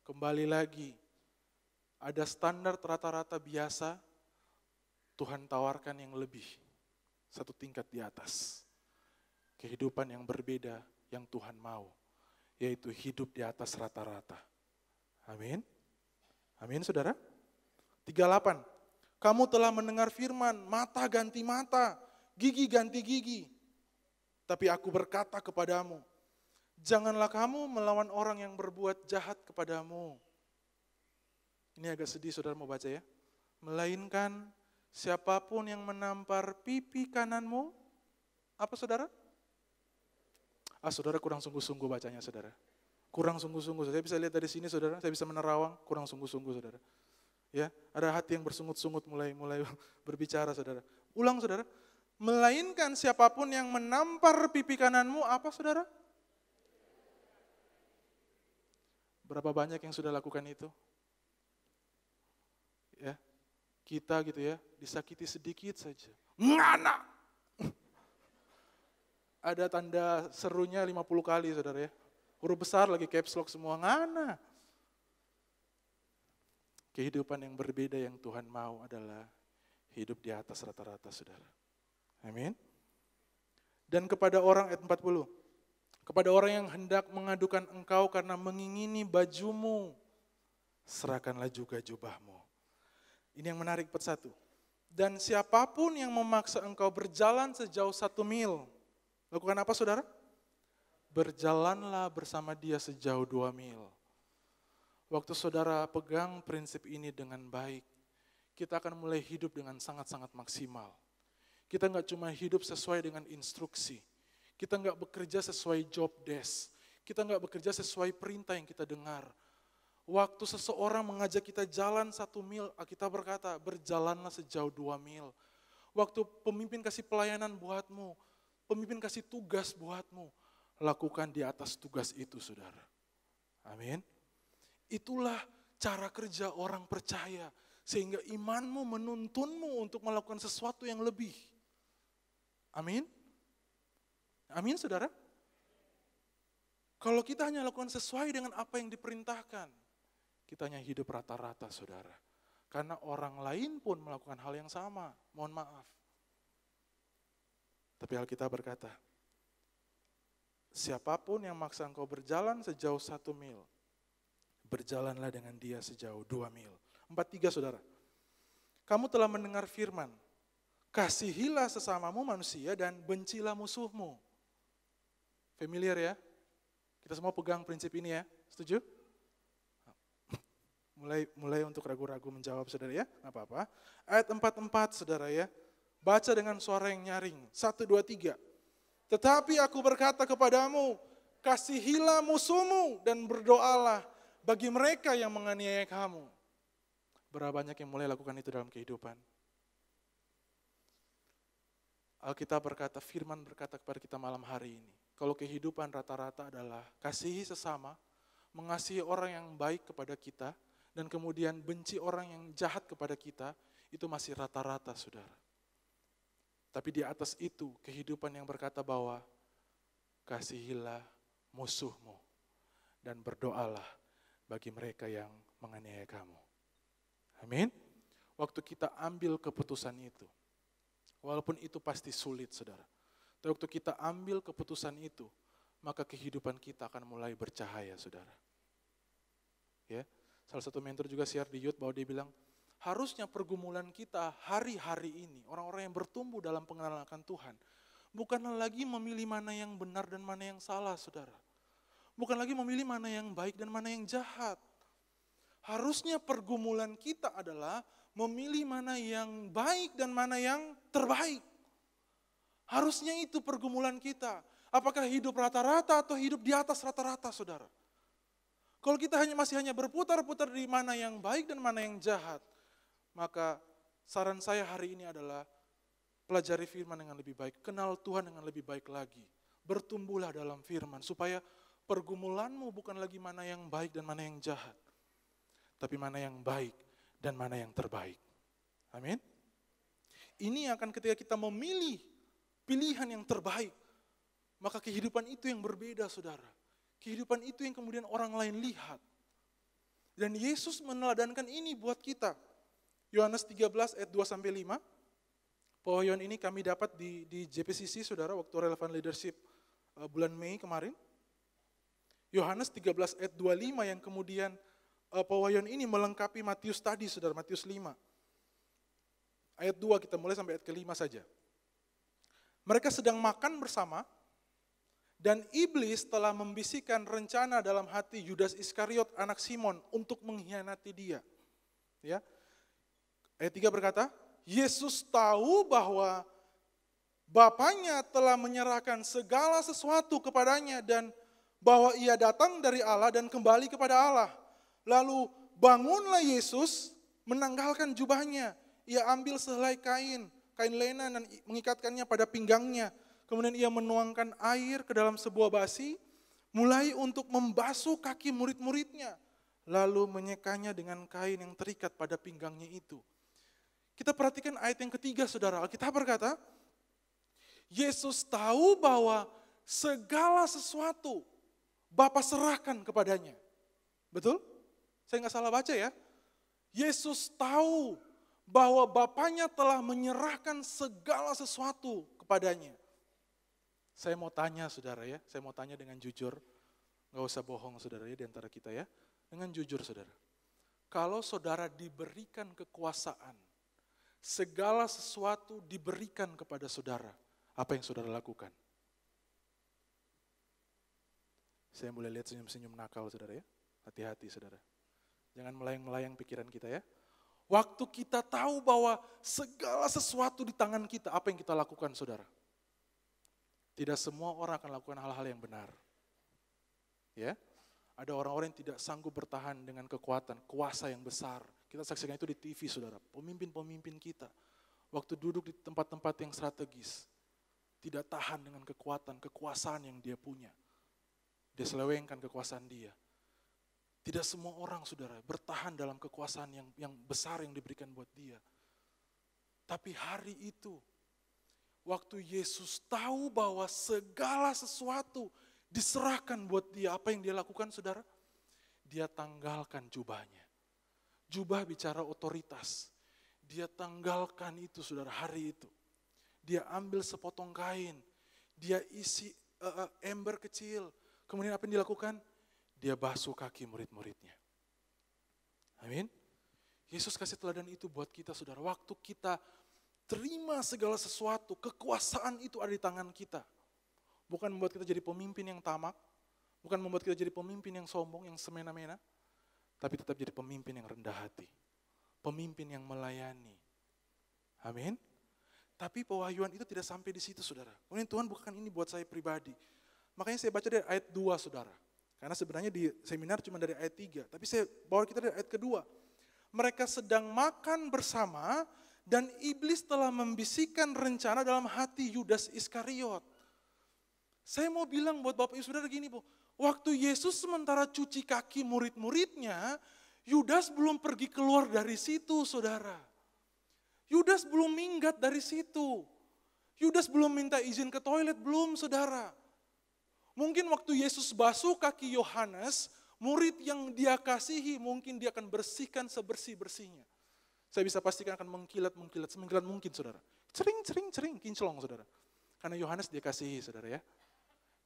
Speaker 1: Kembali lagi, ada standar rata-rata biasa, Tuhan tawarkan yang lebih, satu tingkat di atas. Kehidupan yang berbeda yang Tuhan mau, yaitu hidup di atas rata-rata. Amin. Amin, saudara. 38. Kamu telah mendengar firman, mata ganti mata, gigi ganti gigi. Tapi aku berkata kepadamu, janganlah kamu melawan orang yang berbuat jahat kepadamu. Ini agak sedih, saudara mau baca ya. Melainkan siapapun yang menampar pipi kananmu, apa saudara? Saudara kurang sungguh-sungguh bacanya, saudara. Kurang sungguh-sungguh. Saya bisa lihat dari sini, saudara. Saya bisa menerawang, kurang sungguh-sungguh, saudara. Ya, ada hati yang bersungut-sungut mulai berbicara, saudara. Ulang, saudara. Melainkan siapapun yang menampar pipi kananmu, apa, saudara? Berapa banyak yang sudah lakukan itu? Ya, kita gitu ya, disakiti sedikit saja. Ngana! Ada tanda serunya 50 kali, saudara ya. Huruf besar lagi, caps lock semua, ngana. Kehidupan yang berbeda yang Tuhan mau adalah hidup di atas rata-rata, saudara. Amin. Dan kepada orang, ayat 40, kepada orang yang hendak mengadukan engkau karena mengingini bajumu, serahkanlah juga jubahmu. Ini yang menarik, part 1. Dan siapapun yang memaksa engkau berjalan sejauh 1 mil, lakukan apa, saudara? Berjalanlah bersama dia sejauh 2 mil. Waktu saudara pegang prinsip ini dengan baik, kita akan mulai hidup dengan sangat-sangat maksimal. Kita nggak cuma hidup sesuai dengan instruksi. Kita nggak bekerja sesuai job desk. Kita nggak bekerja sesuai perintah yang kita dengar. Waktu seseorang mengajak kita jalan 1 mil, kita berkata, berjalanlah sejauh 2 mil. Waktu pemimpin kasih pelayanan buatmu, pemimpin kasih tugas buatmu, lakukan di atas tugas itu, saudara. Amin. Itulah cara kerja orang percaya, sehingga imanmu menuntunmu untuk melakukan sesuatu yang lebih. Amin. Amin, saudara. Kalau kita hanya lakukan sesuai dengan apa yang diperintahkan, kita hanya hidup rata-rata, saudara. Karena orang lain pun melakukan hal yang sama, mohon maaf. Tapi Alkitab berkata, siapapun yang maksa engkau berjalan sejauh 1 mil, berjalanlah dengan dia sejauh 2 mil. 43, saudara. Kamu telah mendengar firman, kasihilah sesamamu manusia dan bencilah musuhmu. Familiar ya? Kita semua pegang prinsip ini ya, setuju? Mulai untuk ragu-ragu menjawab, saudara ya, nggak apa-apa. Ayat 44, saudara ya, baca dengan suara yang nyaring. 1, 2, 3. Tetapi aku berkata kepadamu, kasihilah musuhmu dan berdoalah bagi mereka yang menganiaya kamu. Berapa banyak yang mulai lakukan itu dalam kehidupan? Alkitab berkata, firman berkata kepada kita malam hari ini, kalau kehidupan rata-rata adalah kasihi sesama, mengasihi orang yang baik kepada kita, dan kemudian benci orang yang jahat kepada kita, itu masih rata-rata, saudara. Tapi di atas itu, kehidupan yang berkata bahwa kasihilah musuhmu dan berdoalah bagi mereka yang menganiaya kamu. Amin. Waktu kita ambil keputusan itu, walaupun itu pasti sulit, saudara. Tapi waktu kita ambil keputusan itu, maka kehidupan kita akan mulai bercahaya, saudara. Ya, salah satu mentor juga share di youth bahwa dia bilang, harusnya pergumulan kita hari-hari ini, orang-orang yang bertumbuh dalam pengenalan akan Tuhan, bukanlah lagi memilih mana yang benar dan mana yang salah, saudara. Bukan lagi memilih mana yang baik dan mana yang jahat. Harusnya pergumulan kita adalah memilih mana yang baik dan mana yang terbaik. Harusnya itu pergumulan kita. Apakah hidup rata-rata atau hidup di atas rata-rata, saudara? Kalau kita masih hanya berputar-putar di mana yang baik dan mana yang jahat, maka saran saya hari ini adalah pelajari firman dengan lebih baik, kenal Tuhan dengan lebih baik lagi. Bertumbuhlah dalam firman, supaya pergumulanmu bukan lagi mana yang baik dan mana yang jahat, tapi mana yang baik dan mana yang terbaik. Amin. ini akan ketika kita memilih pilihan yang terbaik, maka kehidupan itu yang berbeda, saudara. Kehidupan itu yang kemudian orang lain lihat. Dan Yesus meneladankan ini buat kita. Yohanes 13 ayat 2-5. Pewahyuan ini kami dapat di JPCC, saudara, waktu Relevant Leadership bulan Mei kemarin. Yohanes 13 ayat 25 yang kemudian pewahyuan ini melengkapi Matius tadi, saudara, Matius 5. Ayat 2 kita mulai sampai ayat ke-5 saja. Mereka sedang makan bersama, dan iblis telah membisikkan rencana dalam hati Yudas Iskariot anak Simon untuk mengkhianati dia. Ya. Ayat 3 berkata, Yesus tahu bahwa Bapanya telah menyerahkan segala sesuatu kepadanya dan bahwa ia datang dari Allah dan kembali kepada Allah. Lalu bangunlah Yesus menanggalkan jubahnya. Ia ambil sehelai kain lena dan mengikatkannya pada pinggangnya. Kemudian ia menuangkan air ke dalam sebuah basi, mulai untuk membasuh kaki murid-muridnya, lalu menyekanya dengan kain yang terikat pada pinggangnya itu. Kita perhatikan ayat yang ketiga, saudara. Alkitab berkata, Yesus tahu bahwa segala sesuatu Bapa serahkan kepadanya. Betul? Saya nggak salah baca ya. Yesus tahu bahwa Bapanya telah menyerahkan segala sesuatu kepadanya. Saya mau tanya, saudara ya, saya mau tanya dengan jujur, nggak usah bohong, saudara ya, di antara kita ya, dengan jujur, saudara. Kalau saudara diberikan kekuasaan, segala sesuatu diberikan kepada saudara, apa yang saudara lakukan? Saya mulai lihat senyum-senyum nakal, saudara ya, hati-hati, saudara. Jangan melayang-melayang pikiran kita ya. Waktu kita tahu bahwa segala sesuatu di tangan kita, apa yang kita lakukan, saudara? Tidak semua orang akan lakukan hal-hal yang benar. Ya, ada orang-orang yang tidak sanggup bertahan dengan kekuatan, kuasa yang besar. Kita saksikan itu di TV, saudara. Pemimpin-pemimpin kita, waktu duduk di tempat-tempat yang strategis, tidak tahan dengan kekuasaan yang dia punya. Dia selewengkan kekuasaan dia. Tidak semua orang, saudara, bertahan dalam kekuasaan yang besar yang diberikan buat dia. Tapi hari itu, waktu Yesus tahu bahwa segala sesuatu diserahkan buat dia, apa yang dia lakukan, saudara? Dia tanggalkan jubahnya. Jubah bicara otoritas. Dia tanggalkan itu, saudara, hari itu. Dia ambil sepotong kain, dia isi ember kecil. Kemudian apa yang dilakukan? Dia basuh kaki murid-muridnya. Amin. Yesus kasih teladan itu buat kita, saudara. Waktu kita terima segala sesuatu, kekuasaan itu ada di tangan kita. Bukan membuat kita jadi pemimpin yang tamak, bukan membuat kita jadi pemimpin yang sombong, yang semena-mena, tapi tetap jadi pemimpin yang rendah hati. Pemimpin yang melayani. Amin. Tapi pewahyuan itu tidak sampai di situ, saudara. Kemudian Tuhan bukan ini buat saya pribadi. Makanya saya baca dari ayat 2, saudara. Karena sebenarnya di seminar cuma dari ayat 3, tapi saya bawa kita dari ayat kedua. Mereka sedang makan bersama dan iblis telah membisikkan rencana dalam hati Yudas Iskariot. Saya mau bilang buat Bapak Ibu Saudara gini, Bu. Waktu Yesus sementara cuci kaki murid-muridnya, Yudas belum pergi keluar dari situ, saudara. Yudas belum minggat dari situ. Yudas belum minta izin ke toilet, belum, saudara. Mungkin waktu Yesus basuh kaki Yohanes, murid yang dia kasihi, mungkin dia akan bersihkan sebersih-bersihnya. Saya bisa pastikan akan mengkilat mungkin, saudara. Cering, kinclong, saudara. Karena Yohanes dia kasihi, saudara ya.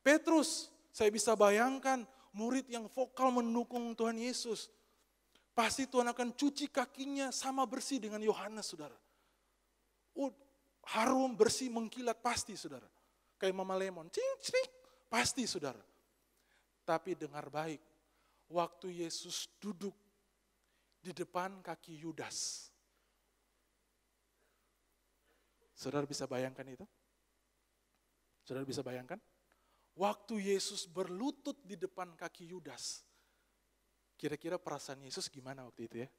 Speaker 1: Petrus, saya bisa bayangkan murid yang vokal mendukung Tuhan Yesus. Pasti Tuhan akan cuci kakinya sama bersih dengan Yohanes, saudara. Harum, bersih, mengkilat, pasti, saudara. Kayak Mama Lemon, cing, pasti, saudara. Tapi dengar baik, waktu Yesus duduk di depan kaki Yudas. Saudara bisa bayangkan itu? Saudara bisa bayangkan? Waktu Yesus berlutut di depan kaki Yudas. Kira-kira perasaan Yesus gimana waktu itu ya?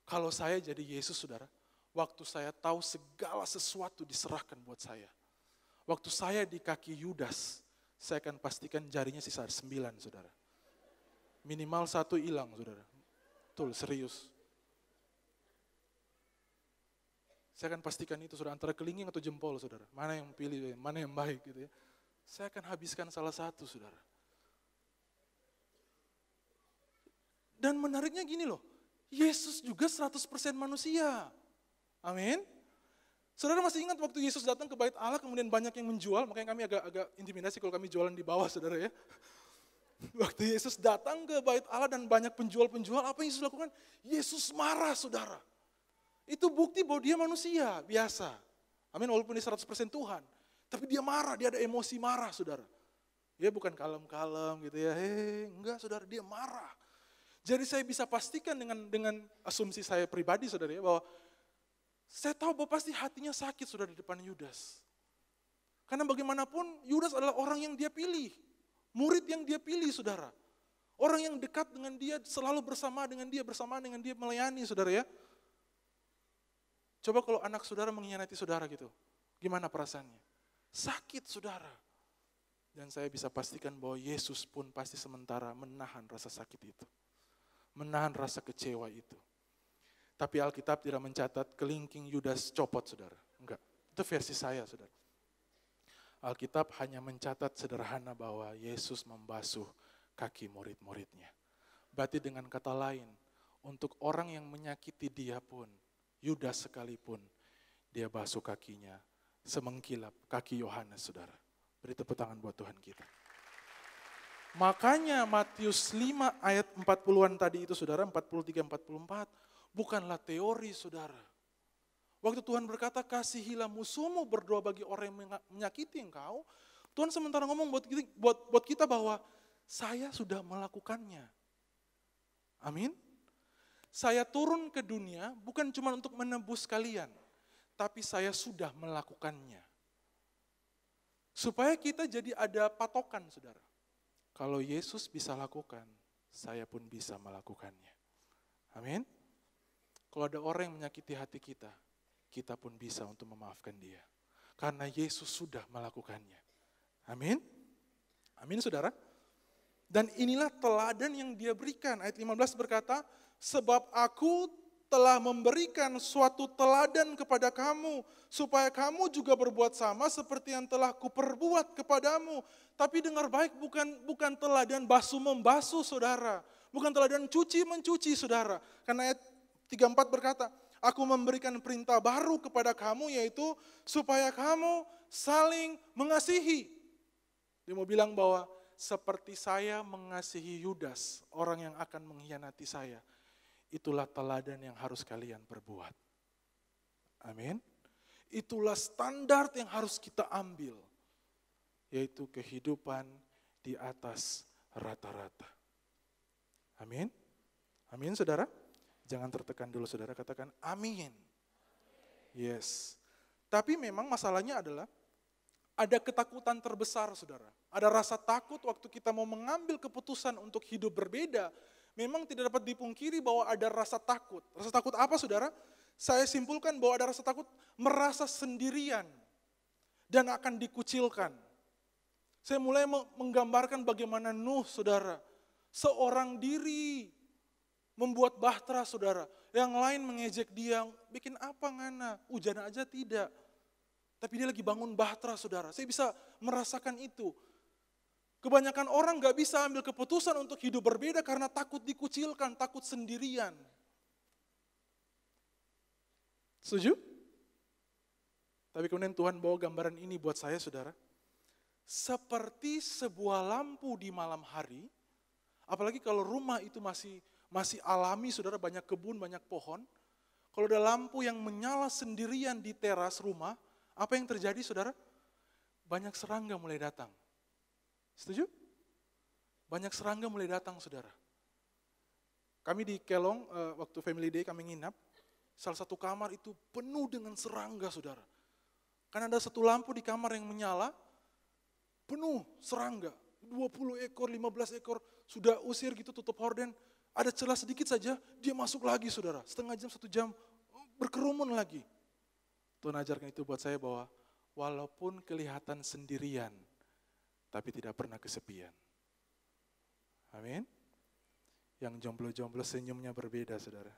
Speaker 1: Kalau saya jadi Yesus, saudara, waktu saya tahu segala sesuatu diserahkan buat saya. Waktu saya di kaki Yudas, saya akan pastikan jarinya sisa 9, saudara. Minimal 1 hilang, saudara. Betul, serius. Saya akan pastikan itu, saudara, antara kelingking atau jempol, saudara. Mana yang pilih, mana yang baik gitu ya. Saya akan habiskan salah satu, saudara. Dan menariknya gini loh, Yesus juga 100% manusia. Amin. Saudara masih ingat waktu Yesus datang ke bait Allah, kemudian banyak yang menjual, makanya kami agak intimidasi kalau kami jualan di bawah, saudara ya. Waktu Yesus datang ke bait Allah dan banyak penjual-penjual, apa yang Yesus lakukan? Yesus marah, saudara. Itu bukti bahwa dia manusia, biasa. Amin, walaupun dia 100% Tuhan. Tapi dia marah, dia ada emosi marah, saudara. Dia bukan kalem-kalem gitu ya, enggak saudara, dia marah. Jadi saya bisa pastikan dengan asumsi saya pribadi, saudara ya, bahwa saya tahu bahwa pasti hatinya sakit, saudara, di depan Yudas. Karena bagaimanapun Yudas adalah orang yang dia pilih. Murid yang dia pilih, saudara. Orang yang dekat dengan dia, selalu bersama dengan dia melayani, saudara ya. Coba kalau anak saudara mengkhianati saudara gitu, gimana perasaannya? Sakit, saudara. Dan saya bisa pastikan bahwa Yesus pun pasti sementara menahan rasa sakit itu. Menahan rasa kecewa itu. Tapi Alkitab tidak mencatat kelingking Yudas copot, saudara. Enggak, itu versi saya, saudara. Alkitab hanya mencatat sederhana bahwa Yesus membasuh kaki murid-muridnya. Berarti dengan kata lain, untuk orang yang menyakiti dia pun, Yudas sekalipun, dia basuh kakinya, semengkilap kaki Yohanes, saudara. Beri tepuk tangan buat Tuhan kita. Makanya Matius 5 ayat 40-an tadi itu, saudara, 43-44, bukanlah teori, saudara. Waktu Tuhan berkata, kasihilah musuhmu, berdoa bagi orang yang menyakiti engkau, Tuhan sementara ngomong buat kita bahwa saya sudah melakukannya. Amin. Saya turun ke dunia bukan cuma untuk menebus kalian, tapi saya sudah melakukannya. Supaya kita jadi ada patokan, saudara. Kalau Yesus bisa lakukan, saya pun bisa melakukannya. Amin. Kalau ada orang yang menyakiti hati kita, kita pun bisa untuk memaafkan dia. Karena Yesus sudah melakukannya. Amin. Amin, saudara. Dan inilah teladan yang dia berikan. Ayat 15 berkata, sebab aku telah memberikan suatu teladan kepada kamu, supaya kamu juga berbuat sama seperti yang telah kuperbuat kepadamu. Tapi dengar baik, bukan teladan basuh-membasuh, saudara. Bukan teladan cuci-mencuci, saudara. Karena ayat 34 berkata, aku memberikan perintah baru kepada kamu, yaitu supaya kamu saling mengasihi. Dia mau bilang bahwa seperti saya mengasihi Yudas, orang yang akan mengkhianati saya, itulah teladan yang harus kalian perbuat. Amin. Itulah standar yang harus kita ambil, yaitu kehidupan di atas rata-rata. Amin. Amin, saudara. Jangan tertekan dulu, saudara, katakan amin. Yes. Tapi memang masalahnya adalah ada ketakutan terbesar, saudara. Ada rasa takut waktu kita mau mengambil keputusan untuk hidup berbeda. Memang tidak dapat dipungkiri bahwa ada rasa takut. Rasa takut apa, saudara? Saya simpulkan bahwa ada rasa takut merasa sendirian dan akan dikucilkan. Saya mulai menggambarkan bagaimana Nuh, saudara, seorang diri, membuat bahtera, saudara. Yang lain mengejek dia, bikin apa ngana, hujan aja tidak. Tapi dia lagi bangun bahtera, saudara. Saya bisa merasakan itu. Kebanyakan orang gak bisa ambil keputusan untuk hidup berbeda karena takut dikucilkan, takut sendirian. Setuju? Tapi kemudian Tuhan bawa gambaran ini buat saya, saudara. Seperti sebuah lampu di malam hari, apalagi kalau rumah itu masih alami, saudara, banyak kebun, banyak pohon. Kalau ada lampu yang menyala sendirian di teras rumah, apa yang terjadi, saudara? Banyak serangga mulai datang. Setuju? Banyak serangga mulai datang, saudara. Kami di Kelong, waktu Family Day kami nginap, salah satu kamar itu penuh dengan serangga, saudara. Karena ada satu lampu di kamar yang menyala, penuh serangga. 20 ekor, 15 ekor, sudah usir gitu, tutup horden. Ada celah sedikit saja, dia masuk lagi, saudara. Setengah jam, 1 jam, berkerumun lagi. Tuhan ajarkan itu buat saya bahwa walaupun kelihatan sendirian, tapi tidak pernah kesepian. Amin. Yang jomblo-jomblo senyumnya berbeda, saudara.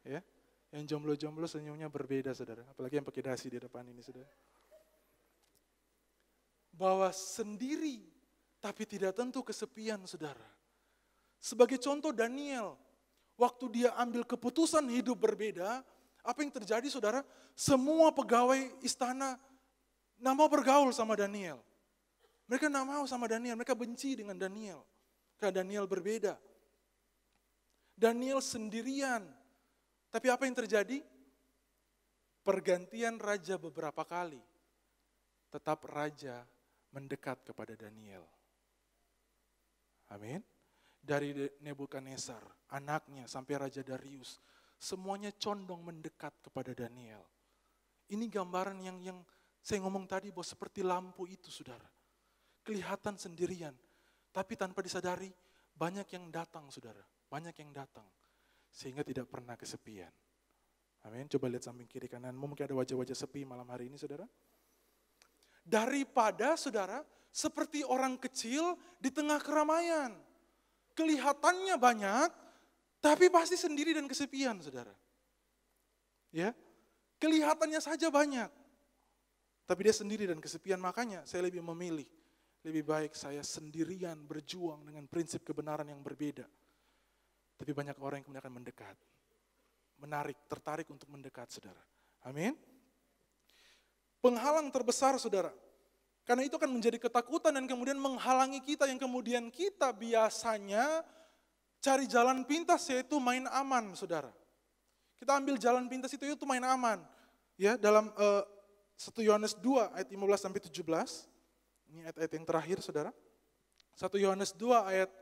Speaker 1: Ya, Yang jomblo-jomblo senyumnya berbeda, saudara. Apalagi yang pakai dasi di depan ini, saudara. Bahwa sendiri, tapi tidak tentu kesepian, saudara. Sebagai contoh Daniel, waktu dia ambil keputusan hidup berbeda, apa yang terjadi, saudara? Semua pegawai istana nggak mau bergaul sama Daniel. Mereka nggak mau sama Daniel, mereka benci dengan Daniel. Karena Daniel berbeda. Daniel sendirian. Tapi apa yang terjadi? Pergantian raja beberapa kali. Tetap raja mendekat kepada Daniel. Amin. Dari Nebukadnezar, anaknya sampai Raja Darius, semuanya condong mendekat kepada Daniel. Ini gambaran yang saya ngomong tadi bahwa seperti lampu itu, saudara. Kelihatan sendirian, tapi tanpa disadari banyak yang datang, saudara. Banyak yang datang, sehingga tidak pernah kesepian. Amin. Coba lihat samping kiri kananmu, mungkin ada wajah-wajah sepi malam hari ini, saudara. Daripada, saudara, seperti orang kecil di tengah keramaian. Kelihatannya banyak, tapi pasti sendiri dan kesepian, saudara. Ya, kelihatannya saja banyak, tapi dia sendiri dan kesepian. Makanya saya lebih memilih, lebih baik saya sendirian berjuang dengan prinsip kebenaran yang berbeda. Tapi banyak orang yang kemudian akan mendekat, tertarik untuk mendekat, saudara. Amin. Penghalang terbesar, saudara. Karena itu akan menjadi ketakutan dan kemudian menghalangi kita, yang kemudian kita biasanya cari jalan pintas, yaitu main aman, saudara. Kita ambil jalan pintas itu main aman. Ya, dalam 1 Yohanes 2 ayat 15 sampai 17. Ini ayat-ayat yang terakhir, saudara. 1 Yohanes 2 ayat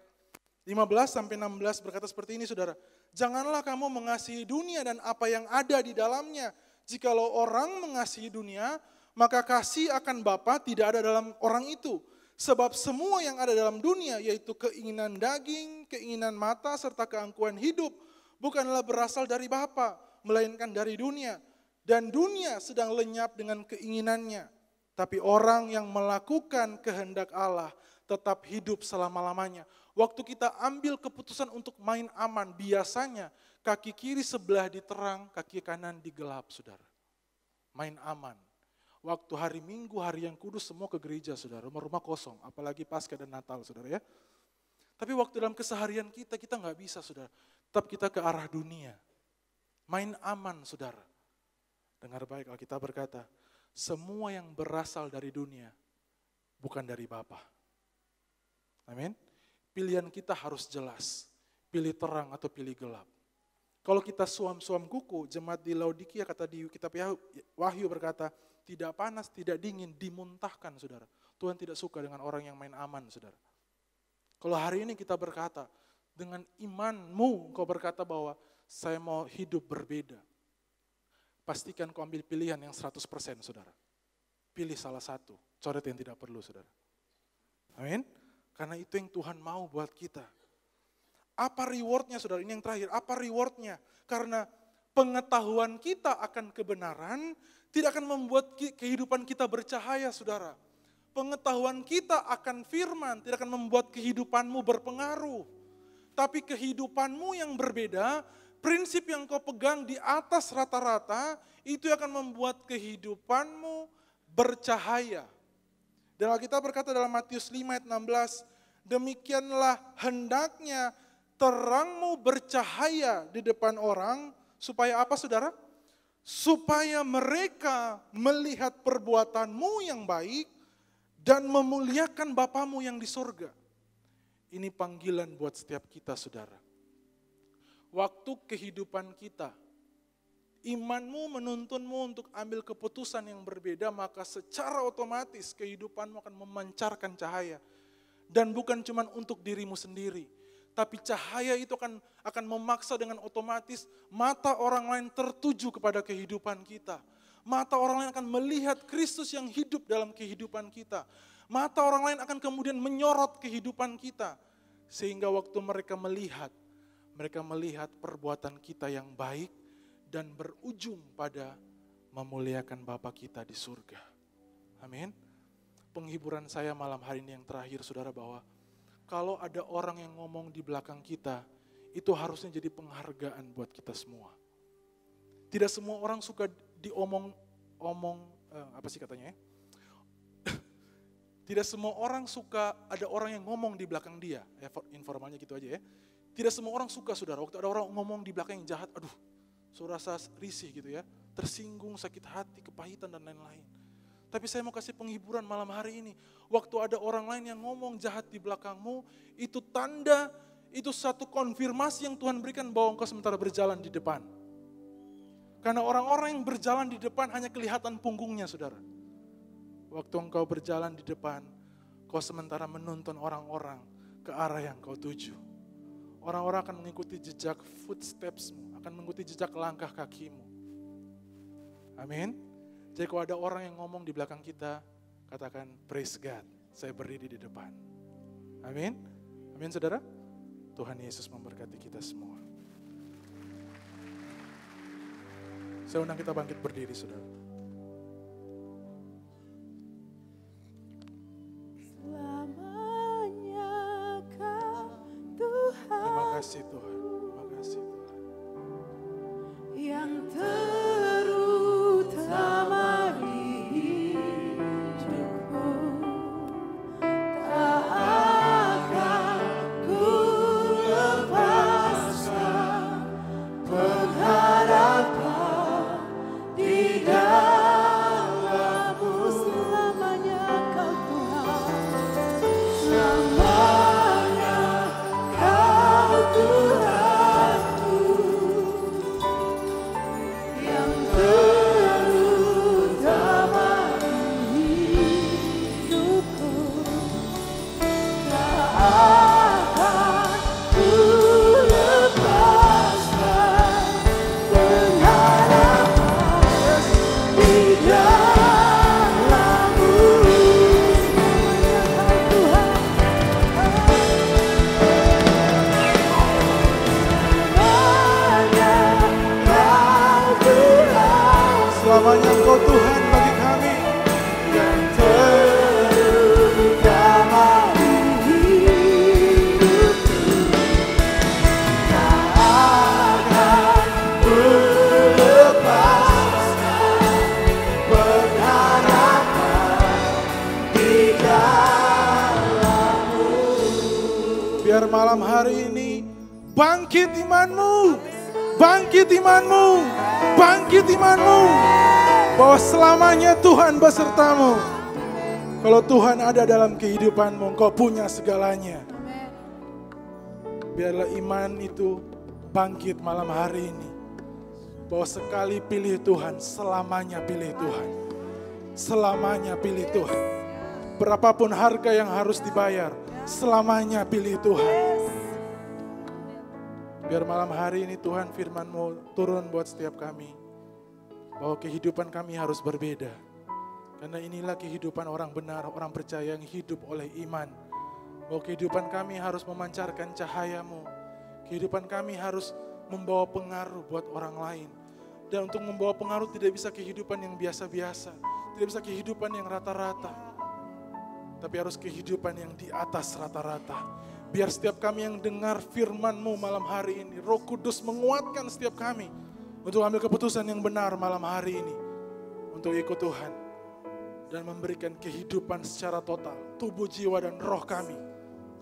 Speaker 1: 15 sampai 16 berkata seperti ini, saudara. Janganlah kamu mengasihi dunia dan apa yang ada di dalamnya. Jikalau orang mengasihi dunia, maka kasih akan Bapa tidak ada dalam orang itu. Sebab semua yang ada dalam dunia, yaitu keinginan daging, keinginan mata, serta keangkuhan hidup, bukanlah berasal dari Bapa, melainkan dari dunia. Dan dunia sedang lenyap dengan keinginannya. Tapi orang yang melakukan kehendak Allah tetap hidup selama-lamanya. Waktu kita ambil keputusan untuk main aman, biasanya kaki kiri sebelah diterang, kaki kanan digelap, saudara. Main aman. Waktu hari Minggu, hari yang kudus, semua ke gereja, saudara. Rumah-rumah kosong, apalagi Paskah dan Natal, saudara ya. Tapi waktu dalam keseharian kita nggak bisa, saudara. Tetap kita ke arah dunia. Main aman, saudara. Dengar baik, Alkitab berkata, semua yang berasal dari dunia, bukan dari Bapa. Amin. Pilihan kita harus jelas. Pilih terang atau pilih gelap. Kalau kita suam-suam kuku, jemaat di Laodikia, kata di kitab Wahyu berkata, tidak panas, tidak dingin, dimuntahkan, saudara. Tuhan tidak suka dengan orang yang main aman, saudara. Kalau hari ini kita berkata, dengan imanmu kau berkata bahwa saya mau hidup berbeda. Pastikan kau ambil pilihan yang 100%, saudara. Pilih salah satu, coret yang tidak perlu, saudara. Amin. Karena itu yang Tuhan mau buat kita. Apa rewardnya, saudara? Ini yang terakhir, apa rewardnya? Karena pengetahuan kita akan kebenaran tidak akan membuat kehidupan kita bercahaya, saudara. Pengetahuan kita akan firman tidak akan membuat kehidupanmu berpengaruh. Tapi kehidupanmu yang berbeda, prinsip yang kau pegang di atas rata-rata, itu akan membuat kehidupanmu bercahaya. Dan Alkitab berkata dalam Matius 5 ayat 16, demikianlah hendaknya terangmu bercahaya di depan orang, supaya apa, saudara? Supaya mereka melihat perbuatanmu yang baik dan memuliakan Bapamu yang di surga. Ini panggilan buat setiap kita, saudara. Waktu kehidupan kita, imanmu menuntunmu untuk ambil keputusan yang berbeda, maka secara otomatis kehidupanmu akan memancarkan cahaya. Dan bukan cuma untuk dirimu sendiri, tapi cahaya itu akan memaksa dengan otomatis mata orang lain tertuju kepada kehidupan kita. Mata orang lain akan melihat Kristus yang hidup dalam kehidupan kita. Mata orang lain akan kemudian menyorot kehidupan kita. Sehingga waktu mereka melihat perbuatan kita yang baik dan berujung pada memuliakan Bapa kita di surga. Amin. Penghiburan saya malam hari ini yang terakhir, saudara, bahwa kalau ada orang yang ngomong di belakang kita, itu harusnya jadi penghargaan buat kita semua. Tidak semua orang suka apa sih katanya ya? Tidak semua orang suka ada orang yang ngomong di belakang dia. Informalnya gitu aja ya. Tidak semua orang suka, saudara. Waktu ada orang ngomong di belakang yang jahat, aduh, saudara rasa risih gitu ya. Tersinggung, sakit hati, kepahitan dan lain-lain. Tapi saya mau kasih penghiburan malam hari ini. Waktu ada orang lain yang ngomong jahat di belakangmu, itu tanda, itu satu konfirmasi yang Tuhan berikan bahwa engkau sementara berjalan di depan. Karena orang-orang yang berjalan di depan hanya kelihatan punggungnya, saudara. Waktu engkau berjalan di depan, kau sementara menuntun orang-orang ke arah yang kau tuju. Orang-orang akan mengikuti jejak footsteps-mu, akan mengikuti jejak langkah kakimu. Amin. Jadi kalau ada orang yang ngomong di belakang kita, katakan praise God, saya berdiri di depan. Amin. Amin saudara. Tuhan Yesus memberkati kita semua. Saya undang kita bangkit berdiri saudara.
Speaker 2: Selamanya Kau Tuhan.
Speaker 1: Terima kasih Tuhan. Terima kasih Tuhan.
Speaker 2: Yang terutama di hidupku, tak akan ku lepaskan pengharapan di dalam-Mu. Selamanya Kau Tuhan, selamanya Kau Tuhanku, yang terutama di hidupku, tak akan ku lepaskan pengharapan di dalam-Mu. Selamanya Kau Tuhan,
Speaker 1: Selamanya Engkau Tuhan bagi kami.
Speaker 2: yang terutama di hidupku, tak akan ku lepaskan pengharapan di dalam-Mu.
Speaker 1: Biar malam hari ini bangkit imanmu. Bangkit imanmu. Bangkit imanmu. Bahwa selamanya Tuhan besertamu. Kalau Tuhan ada dalam kehidupanmu, engkau punya segalanya. Biarlah iman itu bangkit malam hari ini. Bahwa sekali pilih Tuhan, selamanya pilih Tuhan. Selamanya pilih Tuhan. Berapapun harga yang harus dibayar, selamanya pilih Tuhan. Biar malam hari ini Tuhan firman-Mu turun buat setiap kami. Bahwa kehidupan kami harus berbeda. Karena inilah kehidupan orang benar, orang percaya yang hidup oleh iman. Bahwa kehidupan kami harus memancarkan cahaya-Mu. Kehidupan kami harus membawa pengaruh buat orang lain. Dan untuk membawa pengaruh tidak bisa kehidupan yang biasa-biasa. Tidak bisa kehidupan yang rata-rata. Tapi harus kehidupan yang di atas rata-rata. Biar setiap kami yang dengar firman-Mu malam hari ini, Roh Kudus menguatkan setiap kami untuk ambil keputusan yang benar malam hari ini. Untuk ikut Tuhan dan memberikan kehidupan secara total, tubuh, jiwa, dan roh kami.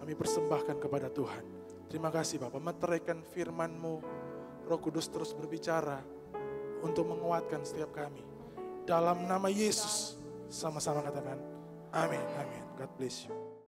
Speaker 1: Kami persembahkan kepada Tuhan. Terima kasih Bapak, meteraikan firman-Mu, Roh Kudus terus berbicara untuk menguatkan setiap kami. Dalam nama Yesus, sama-sama katakan, amin, amin. God bless you.